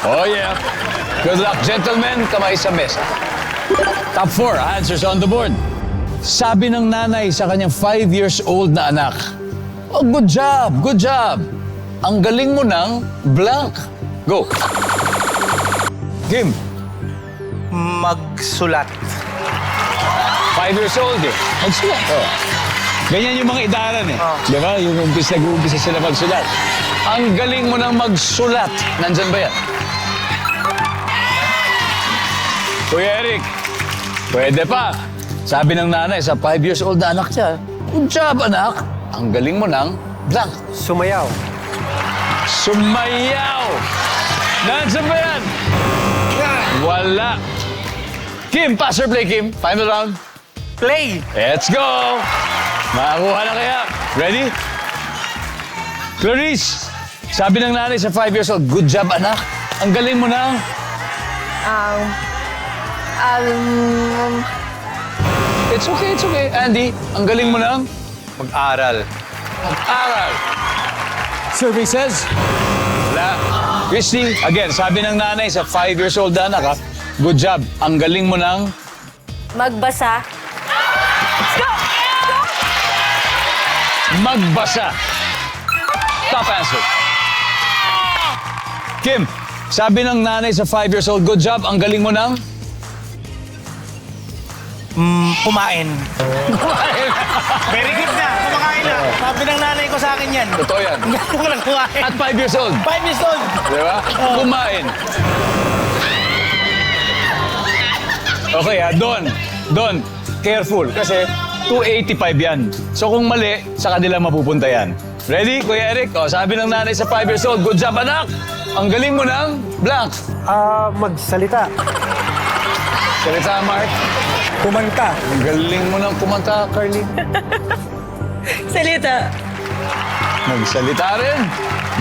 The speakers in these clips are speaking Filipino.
Oh, yeah. Good luck, gentlemen. Kamay sa mesa. Top 4 answers on the board. Sabi ng nanay sa kanyang 5 years old na anak, oh, good job, good job. Ang galing mo ng blank. Go. Kim, Magsulat. 5 years old eh. Magsulat. Oh. Ganyan yung mga idaran eh. Oh. Di ba? Yung nag-uumpisa sila magsulat. Ang galing mo ng magsulat. Nandyan ba yan? Kuya Eric, pwede pa. Sabi ng nanay sa 5 years old na anak niya, good job, anak. Ang galing mo ng blank. Sumayaw. Sumayaw. Nandyan ba yan? Wala. Kim, pass or play, Kim? Final round. Play. Let's go! Makakuha na kaya. Ready? Clarice, sabi ng nanay sa 5 years old, good job, anak. Ang galing mo na. It's okay, it's okay. Andy, ang galing mo na. Mag-aral. Mag-aral. Survey says, wala. Christy, again, sabi ng nanay sa 5 years old na anak, ha? Good job. Ang galing mo ng Magbasa. magbasa. Top answer. Kim, sabi ng nanay sa 5 years old, good job, ang galing mo ng Kumain. Very good na. Kumakain na. Sabi ng nanay ko sa akin yan. Totoo yan. Ang galing ko lang kumain. At 5 years old. 5 years old. Di ba? Kumain. Okay ha, Don, careful. Kasi 285 yan. So kung mali, sa kanila mapupunta yan. Ready, Kuya Eric? O, sabi ng nanay sa 5 years old, good job, anak. Ang galing mo ng blank. Magsalita. Salita, Mark. Kumanta. Ang galing mo ng kumanta, Carly. Salita. Magsalita rin.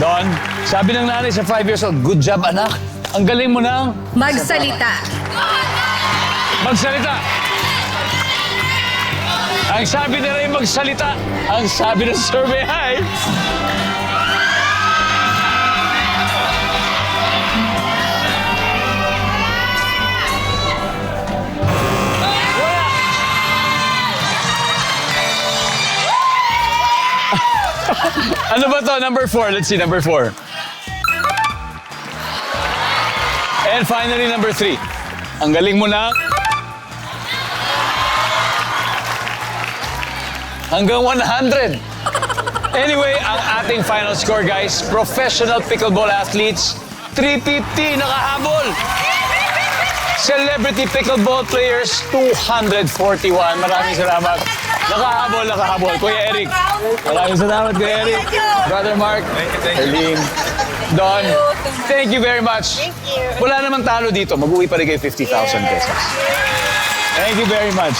Don, sabi ng nanay sa 5 years old, good job, anak. Ang galing mo ng Magsalita. magsalita. Ang sabi na rin magsalita. Ang sabi ng survey ay... Ano ba to? Number 4. Let's see, number 4. And finally, number 3. Ang galing mo na. Hanggang 100. Anyway, ang ating final score, guys. Professional pickleball athletes, 350 nakahabol. Celebrity pickleball players, 241. Maraming salamat. Nakahabol. Kuya Eric. Maraming salamat, Kuya Eric. Brother Mark. Erlene. Don. Thank you very much. Thank you. Wala namang talo dito. Mag-uwi pa rin kayo 50,000 pesos. Thank you very much.